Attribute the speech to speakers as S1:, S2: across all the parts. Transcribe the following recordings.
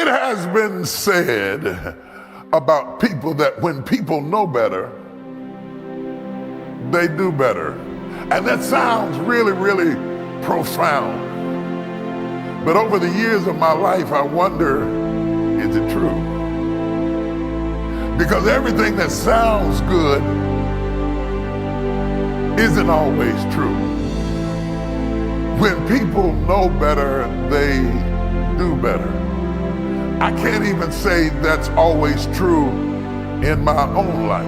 S1: It has been said about people that when people know better, they do better. And that sounds really, really profound. But over the years of my life, I wonder, is it true? Because everything that sounds good isn't always true. When people know better, they do better. I can't even say that's always true in my own life.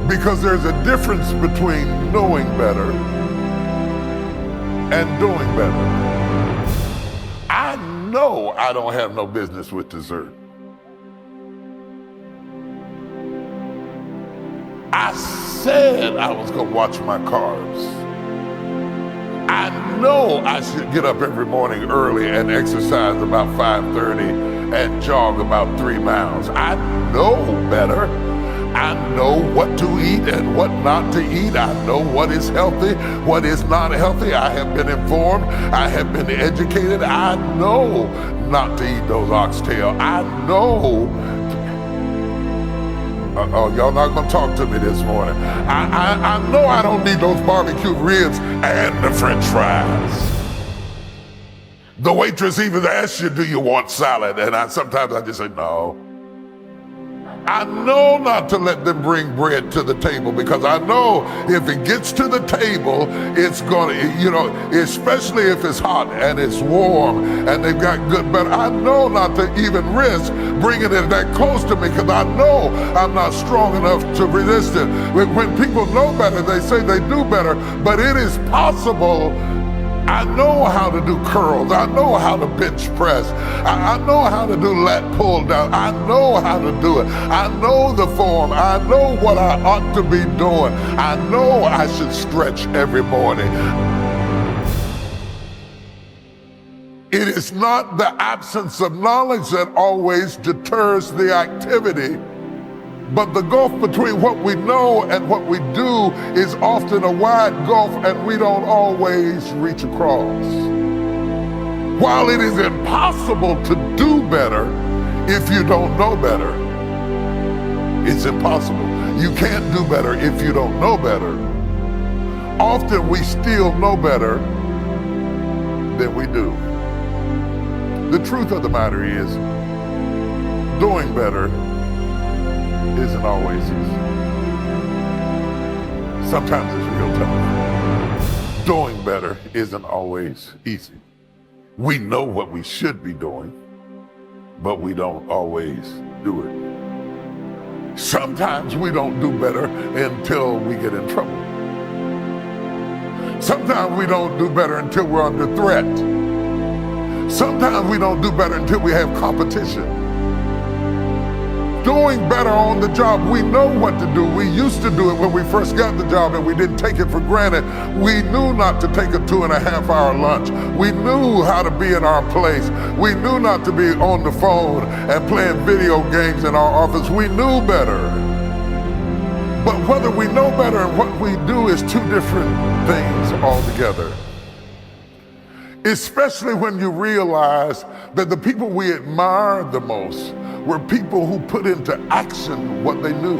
S1: Because there's a difference between knowing better and doing better. I know I don't have no business with dessert. I said I was gonna watch my carbs. I know I should get up every morning early and exercise about 5:30 and jog about 3 miles. I know better. I know what to eat and what not to eat. I know what is healthy, what is not healthy. I have been informed. I have been educated. I know not to eat those oxtail. I know. Y'all not gonna talk to me this morning. I know I don't need those barbecue ribs and the French fries. The waitress even asks you, do you want salad? And sometimes I just say, no. I know not to let them bring bread to the table because I know if it gets to the table, it's gonna, especially if it's hot and it's warm and they've got good butter. I know not to even risk bringing it that close to me because I know I'm not strong enough to resist it. When people know better, they say they do better, but it is possible. I know how to do curls. I know how to bench press. I know how to do lat pull down. I know how to do it. I know the form. I know what I ought to be doing. I know I should stretch every morning. It is not the absence of knowledge that always deters the activity, but the gulf between what we know and what we do is often a wide gulf and we don't always reach across. While it is impossible to do better if you don't know better, it's impossible. You can't do better if you don't know better. Often we still know better than we do. The truth of the matter is, doing better isn't always easy. Sometimes it's real tough. Doing better isn't always easy. We know what we should be doing, but we don't always do it. Sometimes we don't do better until we get in trouble. Sometimes we don't do better until we're under threat. Sometimes we don't do better until we have competition. Doing better on the job, we know what to do. We used to do it when we first got the job and we didn't take it for granted. We knew not to take a 2.5-hour lunch. We knew how to be in our place. We knew not to be on the phone and playing video games in our office. We knew better. But whether we know better and what we do is two different things altogether. Especially when you realize that the people we admire the most were people who put into action what they knew,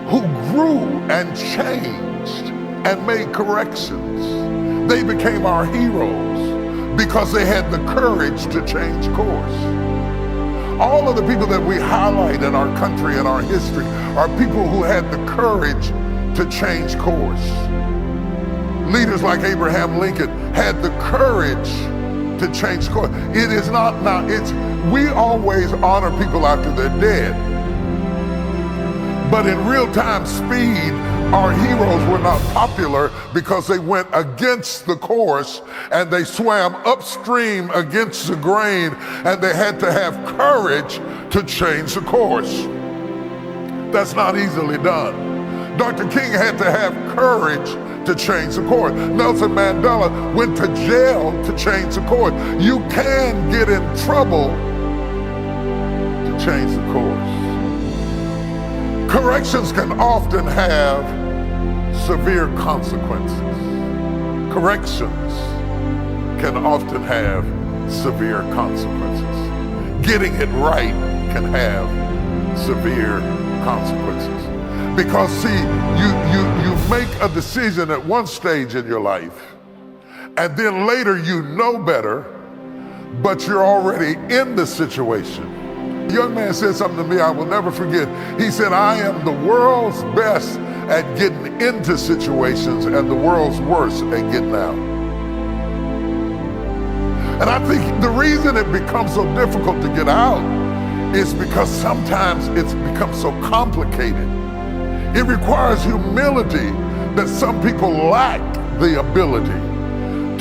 S1: who grew and changed and made corrections. They became our heroes because they had the courage to change course. All of the people that we highlight in our country and our history are people who had the courage to change course. Leaders like Abraham Lincoln had the courage to change course. It is not now, we always honor people after they're dead. But in real-time speed, our heroes were not popular because they went against the course and they swam upstream against the grain and they had to have courage to change the course. That's not easily done. Dr. King had to have courage to change the course. Nelson Mandela went to jail to change the course. You can get in trouble to change the course. Corrections can often have severe consequences. Corrections can often have severe consequences. Getting it right can have severe consequences. Because see, you make a decision at one stage in your life, and then later you know better, but you're already in the situation. A young man said something to me I will never forget. He said, I am the world's best at getting into situations and the world's worst at getting out. And I think the reason it becomes so difficult to get out is because sometimes it's become so complicated. It requires humility that some people lack the ability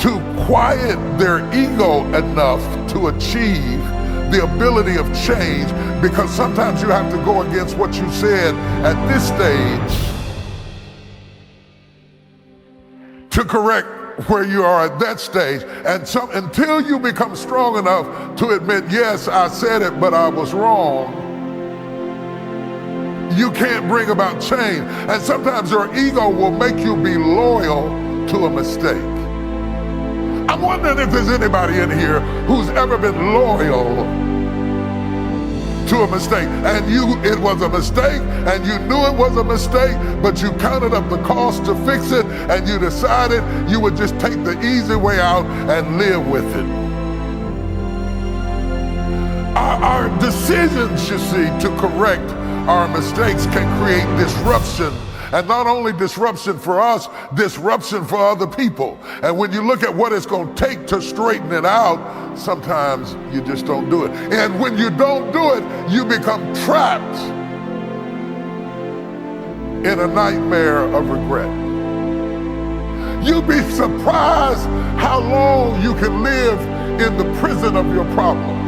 S1: to quiet their ego enough to achieve the ability of change, because sometimes you have to go against what you said at this stage to correct where you are at that stage. And until you become strong enough to admit, yes, I said it, but I was wrong, you can't bring about change. And sometimes your ego will make you be loyal to a mistake. I'm wondering if there's anybody in here who's ever been loyal to a mistake, and it was a mistake, and you knew it was a mistake, but you counted up the cost to fix it, and you decided you would just take the easy way out and live with it. Our decisions, you see, to correct our mistakes can create disruption. And not only disruption for us, disruption for other people. And when you look at what it's going to take to straighten it out, sometimes you just don't do it. And when you don't do it, you become trapped in a nightmare of regret. You'd be surprised how long you can live in the prison of your problems.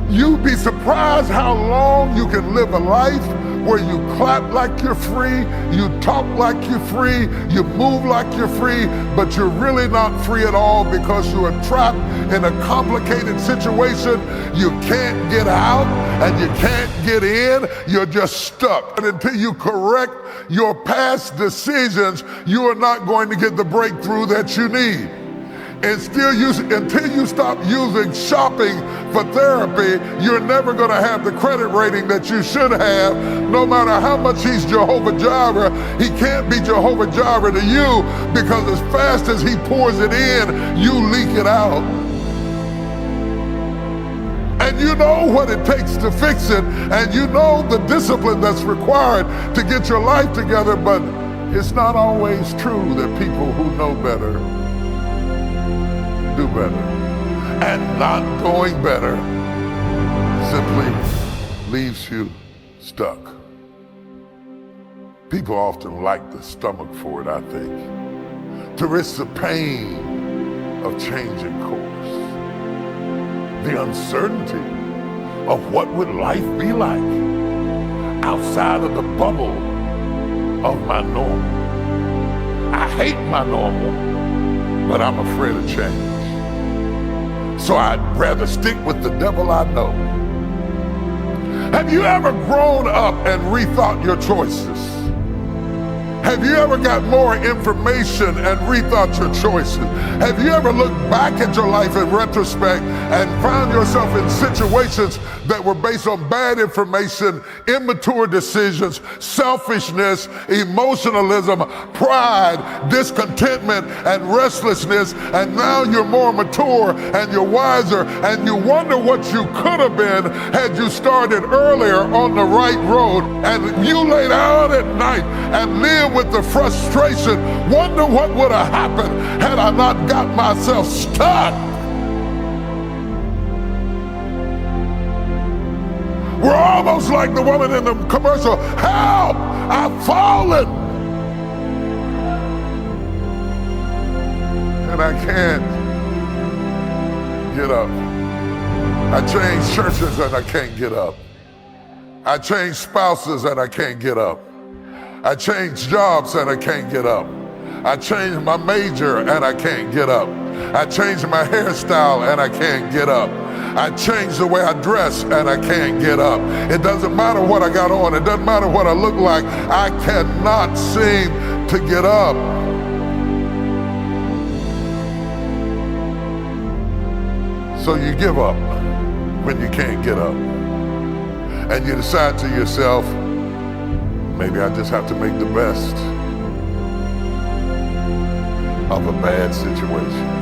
S1: You'd be surprised how long you can live a life where you clap like you're free, you talk like you're free, you move like you're free, but you're really not free at all because you are trapped in a complicated situation. You can't get out and you can't get in, you're just stuck. And until you correct your past decisions, you are not going to get the breakthrough that you need. Until you stop using shopping for therapy, you're never going to have the credit rating that you should have. No matter how much he's Jehovah Jireh, he can't be Jehovah Jireh to you, because as fast as he pours it in, you leak it out. And you know what it takes to fix it, and you know the discipline that's required to get your life together, but it's not always true that people who know better do better. And not going better simply leaves you stuck. People often lack the stomach for it, I think, to risk the pain of changing course, the uncertainty of what would life be like outside of the bubble of my normal. I hate my normal, but I'm afraid of change. So I'd rather stick with the devil I know. Have you ever grown up and rethought your choices? Have you ever got more information and rethought your choices? Have you ever looked back at your life in retrospect and found yourself in situations that were based on bad information, immature decisions, selfishness, emotionalism, pride, discontentment, and restlessness, and now you're more mature and you're wiser, and you wonder what you could have been had you started earlier on the right road, and you lay down at night and live with the frustration, wonder what would have happened had I not got myself stuck. We're almost like the woman in the commercial, help, I've fallen. And I can't get up. I changed churches and I can't get up. I changed spouses and I can't get up. I changed jobs and I can't get up. I changed my major and I can't get up. I changed my hairstyle and I can't get up. I changed the way I dress and I can't get up. It doesn't matter what I got on. It doesn't matter what I look like. I cannot seem to get up. So you give up when you can't get up. And you decide to yourself, maybe I just have to make the best of a bad situation.